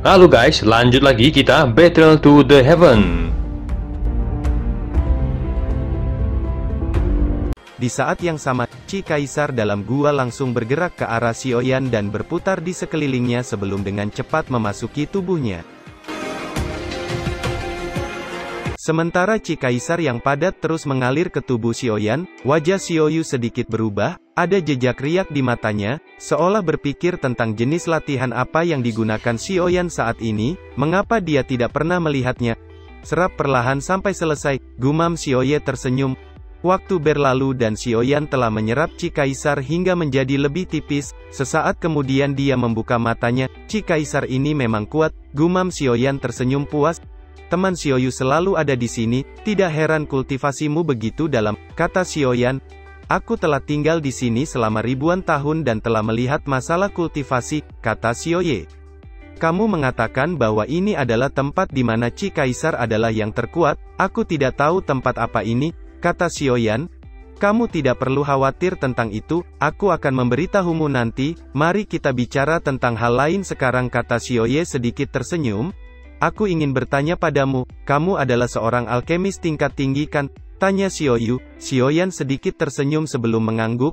Halo guys, lanjut lagi kita Battle to the Heaven. Di saat yang sama, Chi Kaisar dalam gua langsung bergerak ke arah Xiaoyan dan berputar di sekelilingnya sebelum dengan cepat memasuki tubuhnya. Sementara Chi Kaisar yang padat terus mengalir ke tubuh Xiaoyan, wajah Xiaoyu sedikit berubah, ada jejak riak di matanya, seolah berpikir tentang jenis latihan apa yang digunakan Xiaoyan saat ini, mengapa dia tidak pernah melihatnya. Serap perlahan sampai selesai, gumam Xiaoye tersenyum. Waktu berlalu dan Xiaoyan telah menyerap Chi Kaisar hingga menjadi lebih tipis, sesaat kemudian dia membuka matanya, Chi Kaisar ini memang kuat, gumam Xiaoyan tersenyum puas. Teman Xiaoyu selalu ada di sini, tidak heran kultivasimu begitu dalam, kata Xiaoyan. Aku telah tinggal di sini selama ribuan tahun dan telah melihat masalah kultivasi, kata Xiaoye. Kamu mengatakan bahwa ini adalah tempat di mana Chi Kaisar adalah yang terkuat, aku tidak tahu tempat apa ini, kata Xiaoyan. Kamu tidak perlu khawatir tentang itu, aku akan memberitahumu nanti, mari kita bicara tentang hal lain sekarang, kata Xiaoye sedikit tersenyum. Aku ingin bertanya padamu, kamu adalah seorang alkemis tingkat tinggi kan? Tanya Xiaoyu. Xiaoyan sedikit tersenyum sebelum mengangguk.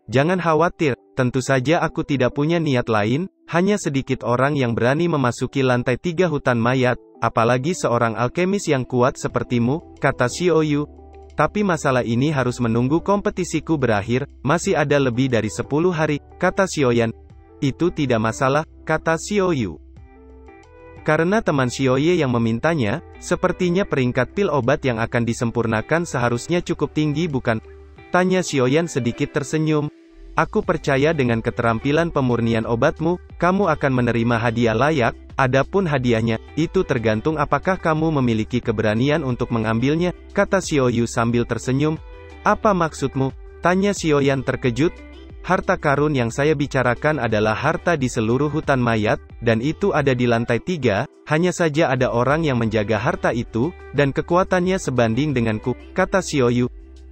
Jangan khawatir, tentu saja aku tidak punya niat lain, hanya sedikit orang yang berani memasuki lantai 3 hutan mayat, apalagi seorang alkemis yang kuat sepertimu, kata Xiaoyu. Tapi masalah ini harus menunggu kompetisiku berakhir, masih ada lebih dari 10 hari, kata Xiaoyan. Itu tidak masalah, kata Xiaoyu. Karena teman Xiaoye yang memintanya, sepertinya peringkat pil obat yang akan disempurnakan seharusnya cukup tinggi bukan? Tanya Xiaoyan sedikit tersenyum. Aku percaya dengan keterampilan pemurnian obatmu, kamu akan menerima hadiah layak, adapun hadiahnya, itu tergantung apakah kamu memiliki keberanian untuk mengambilnya, kata Xiaoyu sambil tersenyum. Apa maksudmu? Tanya Xiaoyan terkejut. Harta karun yang saya bicarakan adalah harta di seluruh hutan mayat, dan itu ada di lantai 3, hanya saja ada orang yang menjaga harta itu, dan kekuatannya sebanding denganku, kata Xiaoyu.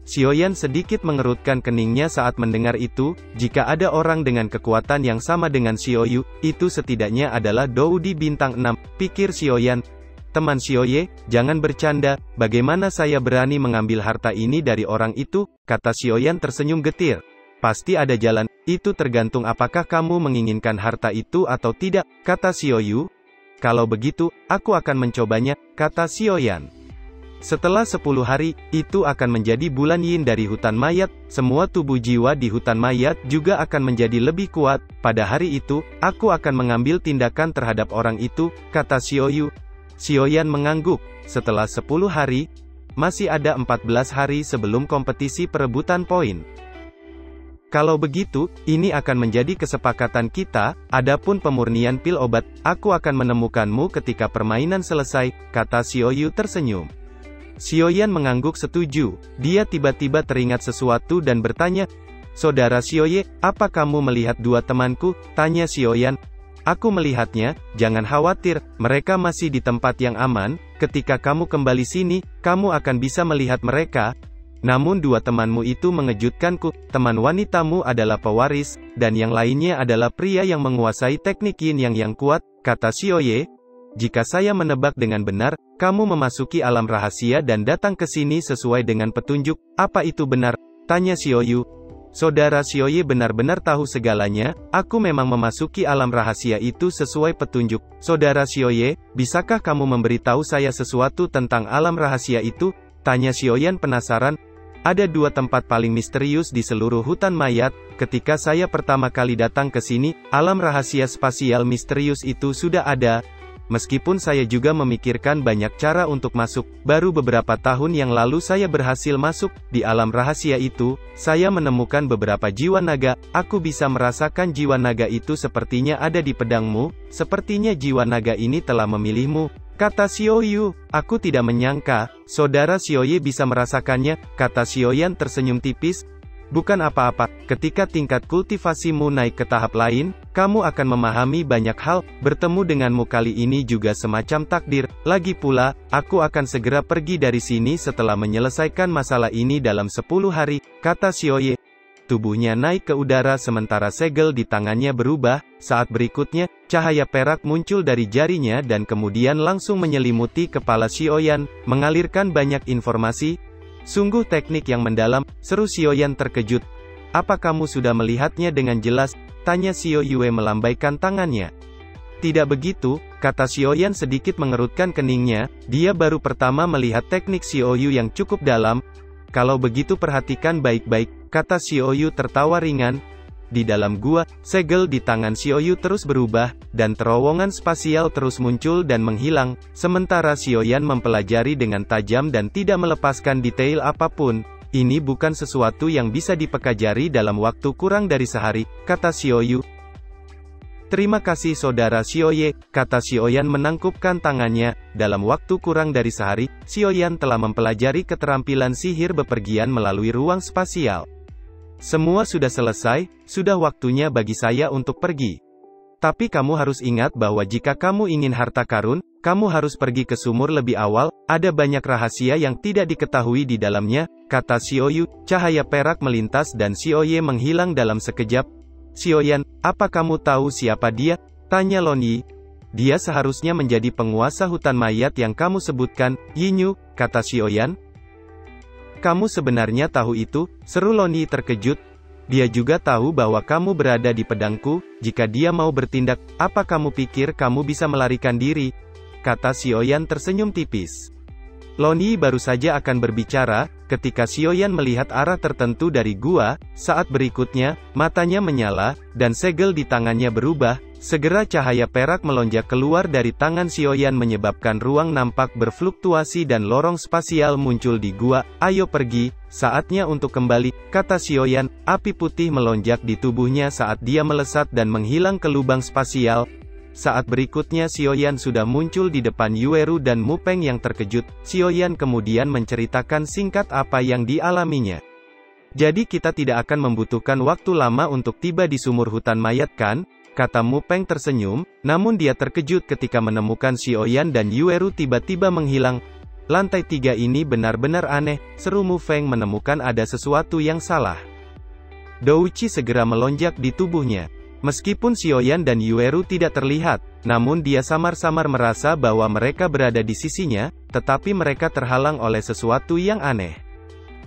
Xiaoyan sedikit mengerutkan keningnya saat mendengar itu, jika ada orang dengan kekuatan yang sama dengan Xiaoyu, itu setidaknya adalah Doudi bintang 6, pikir Xiaoyan. Teman Xiaoye, jangan bercanda, bagaimana saya berani mengambil harta ini dari orang itu, kata Xiaoyan tersenyum getir. Pasti ada jalan, itu tergantung apakah kamu menginginkan harta itu atau tidak, kata Xiaoyu. Kalau begitu, aku akan mencobanya, kata Xiaoyan. Setelah 10 hari, itu akan menjadi bulan yin dari hutan mayat, semua tubuh jiwa di hutan mayat juga akan menjadi lebih kuat, pada hari itu, aku akan mengambil tindakan terhadap orang itu, kata Xiaoyu. Xiaoyan mengangguk, setelah 10 hari, masih ada 14 hari sebelum kompetisi perebutan poin. Kalau begitu, ini akan menjadi kesepakatan kita, adapun pemurnian pil obat, aku akan menemukanmu ketika permainan selesai, kata Xiaoyu tersenyum. Xiaoyan mengangguk setuju, dia tiba-tiba teringat sesuatu dan bertanya, Saudara Xiaoye, apa kamu melihat dua temanku? Tanya Xiaoyan. Aku melihatnya, jangan khawatir, mereka masih di tempat yang aman, ketika kamu kembali sini, kamu akan bisa melihat mereka. Namun dua temanmu itu mengejutkanku, teman wanitamu adalah pewaris, dan yang lainnya adalah pria yang menguasai teknik yin yang kuat, kata Xiaoye. Jika saya menebak dengan benar, kamu memasuki alam rahasia dan datang ke sini sesuai dengan petunjuk, apa itu benar? Tanya Xiaoyu. Saudara Xiaoye benar-benar tahu segalanya, aku memang memasuki alam rahasia itu sesuai petunjuk. Saudara Xiaoye, bisakah kamu memberitahu saya sesuatu tentang alam rahasia itu? Tanya Xiaoyan penasaran. Ada dua tempat paling misterius di seluruh hutan mayat, ketika saya pertama kali datang ke sini, alam rahasia spasial misterius itu sudah ada. Meskipun saya juga memikirkan banyak cara untuk masuk, baru beberapa tahun yang lalu saya berhasil masuk, di alam rahasia itu, saya menemukan beberapa jiwa naga, aku bisa merasakan jiwa naga itu sepertinya ada di pedangmu, sepertinya jiwa naga ini telah memilihmu. Kata Xiaoyu, aku tidak menyangka, saudara Xiaoye bisa merasakannya, kata Xiaoyan tersenyum tipis. Bukan apa-apa, ketika tingkat kultivasimu naik ke tahap lain, kamu akan memahami banyak hal, bertemu denganmu kali ini juga semacam takdir, lagi pula, aku akan segera pergi dari sini setelah menyelesaikan masalah ini dalam 10 hari, kata Xiaoye. Tubuhnya naik ke udara sementara segel di tangannya berubah, saat berikutnya, cahaya perak muncul dari jarinya dan kemudian langsung menyelimuti kepala Xiaoyan, mengalirkan banyak informasi. Sungguh teknik yang mendalam, seru Xiaoyan terkejut. Apa kamu sudah melihatnya dengan jelas? Tanya Xiao Yue melambaikan tangannya. Tidak begitu, kata Xiaoyan sedikit mengerutkan keningnya, dia baru pertama melihat teknik Xiao Yu yang cukup dalam. Kalau begitu perhatikan baik-baik, kata Xiao Yu tertawa ringan. Di dalam gua, segel di tangan Xiao Yu terus berubah, dan terowongan spasial terus muncul dan menghilang, sementara Xiaoyan mempelajari dengan tajam dan tidak melepaskan detail apapun. Ini bukan sesuatu yang bisa dipelajari dalam waktu kurang dari sehari, kata Xiao Yu. Terima kasih saudara Xiaoye, kata Xiaoyan menangkupkan tangannya. Dalam waktu kurang dari sehari, Xiaoyan telah mempelajari keterampilan sihir bepergian melalui ruang spasial. Semua sudah selesai, sudah waktunya bagi saya untuk pergi. Tapi kamu harus ingat bahwa jika kamu ingin harta karun, kamu harus pergi ke sumur lebih awal, ada banyak rahasia yang tidak diketahui di dalamnya, kata Xiao Yu. Cahaya perak melintas dan Xiaoye menghilang dalam sekejap. Xiaoyan, apa kamu tahu siapa dia? Tanya Lon Yi. Dia seharusnya menjadi penguasa hutan mayat yang kamu sebutkan, Yinyu, kata Xiaoyan. Kamu sebenarnya tahu itu? Seru Lon Yi terkejut. Dia juga tahu bahwa kamu berada di pedangku, jika dia mau bertindak, apa kamu pikir kamu bisa melarikan diri? Kata Xiaoyan tersenyum tipis. Lon Yi baru saja akan berbicara, ketika Xiaoyan melihat arah tertentu dari gua, saat berikutnya, matanya menyala, dan segel di tangannya berubah. Segera cahaya perak melonjak keluar dari tangan Xiaoyan menyebabkan ruang nampak berfluktuasi dan lorong spasial muncul di gua. Ayo pergi, saatnya untuk kembali, kata Xiaoyan. Api putih melonjak di tubuhnya saat dia melesat dan menghilang ke lubang spasial. Saat berikutnya Xiaoyan sudah muncul di depan Yueru dan Mupeng yang terkejut. Xiaoyan kemudian menceritakan singkat apa yang dialaminya. Jadi kita tidak akan membutuhkan waktu lama untuk tiba di sumur hutan mayat kan? Kata Mupeng tersenyum, namun dia terkejut ketika menemukan Xiaoyan dan Yueru tiba-tiba menghilang. Lantai 3 ini benar-benar aneh, seru Mupeng menemukan ada sesuatu yang salah. Douchi segera melonjak di tubuhnya. Meskipun Xiaoyan dan Yueru tidak terlihat, namun dia samar-samar merasa bahwa mereka berada di sisinya, tetapi mereka terhalang oleh sesuatu yang aneh.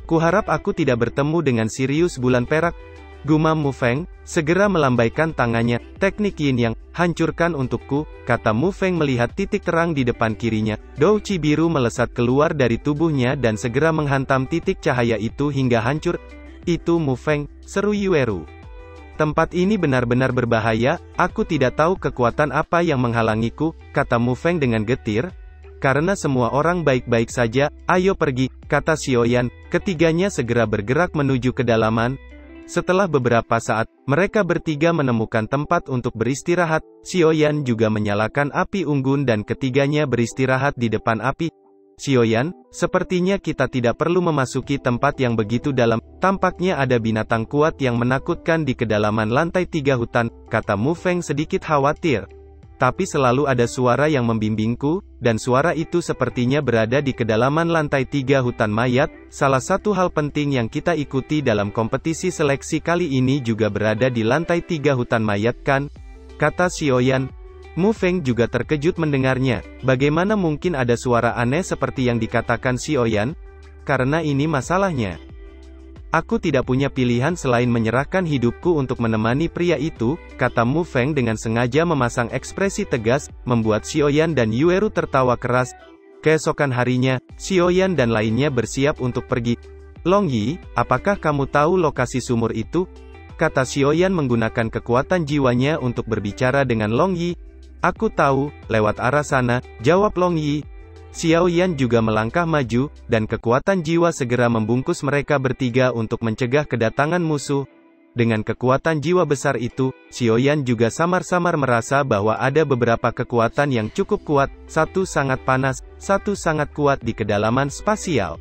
Kuharap aku tidak bertemu dengan Sirius bulan perak, gumam Mupeng, segera melambaikan tangannya. Teknik yin yang hancurkan untukku, kata Mupeng melihat titik terang di depan kirinya. Douchi biru melesat keluar dari tubuhnya dan segera menghantam titik cahaya itu hingga hancur. Itu Mupeng, seru Yueru. Tempat ini benar-benar berbahaya, aku tidak tahu kekuatan apa yang menghalangiku, kata Mupeng dengan getir. Karena semua orang baik-baik saja, ayo pergi, kata Xiaoyan. Ketiganya segera bergerak menuju kedalaman. Setelah beberapa saat, mereka bertiga menemukan tempat untuk beristirahat. Xiaoyan juga menyalakan api unggun dan ketiganya beristirahat di depan api. Xiaoyan, sepertinya kita tidak perlu memasuki tempat yang begitu dalam. Tampaknya ada binatang kuat yang menakutkan di kedalaman lantai 3 hutan, kata Mupeng sedikit khawatir. Tapi selalu ada suara yang membimbingku, dan suara itu sepertinya berada di kedalaman lantai 3 hutan mayat. Salah satu hal penting yang kita ikuti dalam kompetisi seleksi kali ini juga berada di lantai 3 hutan mayat kan? Kata Xiaoyan. Mupeng juga terkejut mendengarnya. Bagaimana mungkin ada suara aneh seperti yang dikatakan Xiaoyan? Karena ini masalahnya. Aku tidak punya pilihan selain menyerahkan hidupku untuk menemani pria itu, kata Mupeng dengan sengaja memasang ekspresi tegas, membuat Xiaoyan dan Yueru tertawa keras. Keesokan harinya, Xiaoyan dan lainnya bersiap untuk pergi. Long Yi, apakah kamu tahu lokasi sumur itu? Kata Xiaoyan menggunakan kekuatan jiwanya untuk berbicara dengan Long Yi. Aku tahu, lewat arah sana, jawab Long Yi. Xiaoyan juga melangkah maju, dan kekuatan jiwa segera membungkus mereka bertiga untuk mencegah kedatangan musuh. Dengan kekuatan jiwa besar itu, Xiaoyan juga samar-samar merasa bahwa ada beberapa kekuatan yang cukup kuat, satu sangat panas, satu sangat kuat di kedalaman spasial.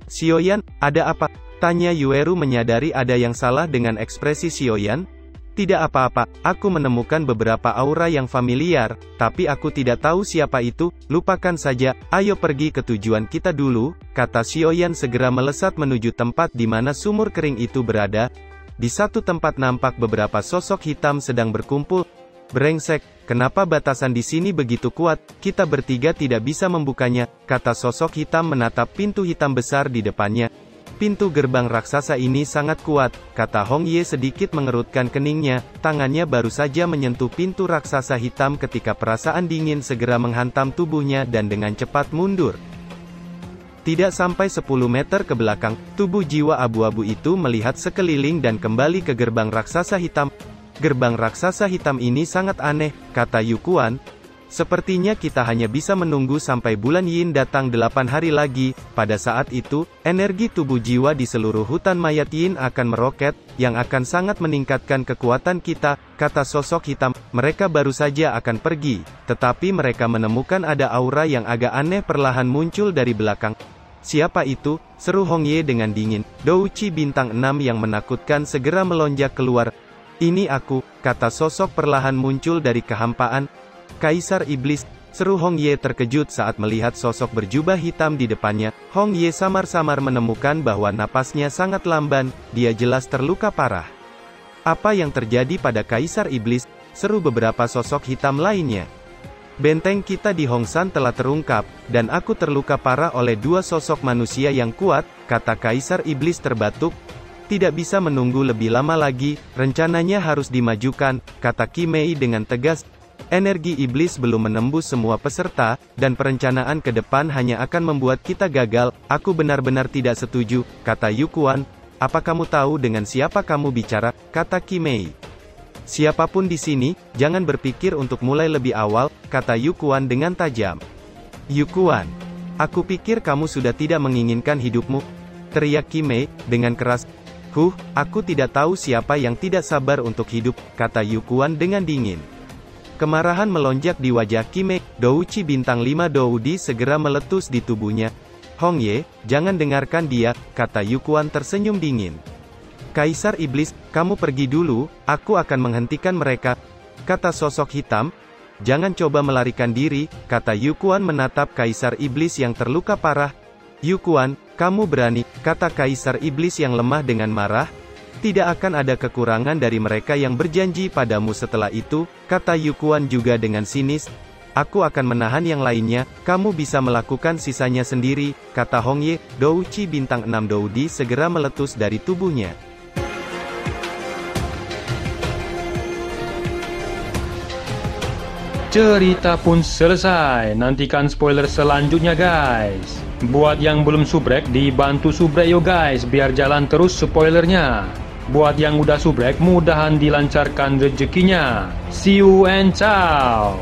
Xiaoyan, ada apa? Tanya Yueru menyadari ada yang salah dengan ekspresi Xiaoyan. Tidak apa-apa, aku menemukan beberapa aura yang familiar, tapi aku tidak tahu siapa itu, lupakan saja, ayo pergi ke tujuan kita dulu, kata Xiaoyan segera melesat menuju tempat di mana sumur kering itu berada. Di satu tempat nampak beberapa sosok hitam sedang berkumpul. Brengsek, kenapa batasan di sini begitu kuat, kita bertiga tidak bisa membukanya, kata sosok hitam menatap pintu hitam besar di depannya. Pintu gerbang raksasa ini sangat kuat, kata Hong Ye sedikit mengerutkan keningnya, tangannya baru saja menyentuh pintu raksasa hitam ketika perasaan dingin segera menghantam tubuhnya dan dengan cepat mundur. Tidak sampai 10 meter ke belakang, tubuh jiwa abu-abu itu melihat sekeliling dan kembali ke gerbang raksasa hitam. Gerbang raksasa hitam ini sangat aneh, kata Yu Kuan. Sepertinya kita hanya bisa menunggu sampai bulan Yin datang 8 hari lagi. Pada saat itu, energi tubuh jiwa di seluruh hutan mayat Yin akan meroket, yang akan sangat meningkatkan kekuatan kita, kata sosok hitam. Mereka baru saja akan pergi, tetapi mereka menemukan ada aura yang agak aneh perlahan muncul dari belakang. Siapa itu? Seru Hong Ye dengan dingin. Douci bintang 6 yang menakutkan segera melonjak keluar. Ini aku, kata sosok perlahan muncul dari kehampaan. Kaisar Iblis, seru Hong Ye terkejut saat melihat sosok berjubah hitam di depannya. Hong Ye samar-samar menemukan bahwa napasnya sangat lamban, dia jelas terluka parah. Apa yang terjadi pada Kaisar Iblis? Seru beberapa sosok hitam lainnya. Benteng kita di Hongsan telah terungkap, dan aku terluka parah oleh dua sosok manusia yang kuat, kata Kaisar Iblis terbatuk. Tidak bisa menunggu lebih lama lagi, rencananya harus dimajukan, kata Qimei dengan tegas. Energi iblis belum menembus semua peserta, dan perencanaan ke depan hanya akan membuat kita gagal. Aku benar-benar tidak setuju, kata Yu Kuan. Apa kamu tahu dengan siapa kamu bicara, kata Qimei. Siapapun di sini, jangan berpikir untuk mulai lebih awal, kata Yu Kuan dengan tajam. Yu Kuan, aku pikir kamu sudah tidak menginginkan hidupmu, teriak Qimei dengan keras. Aku tidak tahu siapa yang tidak sabar untuk hidup, kata Yu Kuan dengan dingin. Kemarahan melonjak di wajah Qimei. Douci bintang 5 Doudi segera meletus di tubuhnya. Hong Ye, jangan dengarkan dia, kata Yu Kuan tersenyum dingin. Kaisar Iblis, kamu pergi dulu, aku akan menghentikan mereka, kata sosok hitam. Jangan coba melarikan diri, kata Yu Kuan menatap Kaisar Iblis yang terluka parah. Yu Kuan, kamu berani, kata Kaisar Iblis yang lemah dengan marah. Tidak akan ada kekurangan dari mereka yang berjanji padamu setelah itu, kata Yu Kuan juga dengan sinis. Aku akan menahan yang lainnya, kamu bisa melakukan sisanya sendiri, kata Hong Ye. Douci bintang 6 Doudi segera meletus dari tubuhnya. Cerita pun selesai, nantikan spoiler selanjutnya guys. Buat yang belum subrek, dibantu subrek yo guys, biar jalan terus spoilernya. Buat yang udah subrek, mudahan dilancarkan rezekinya. See you and ciao.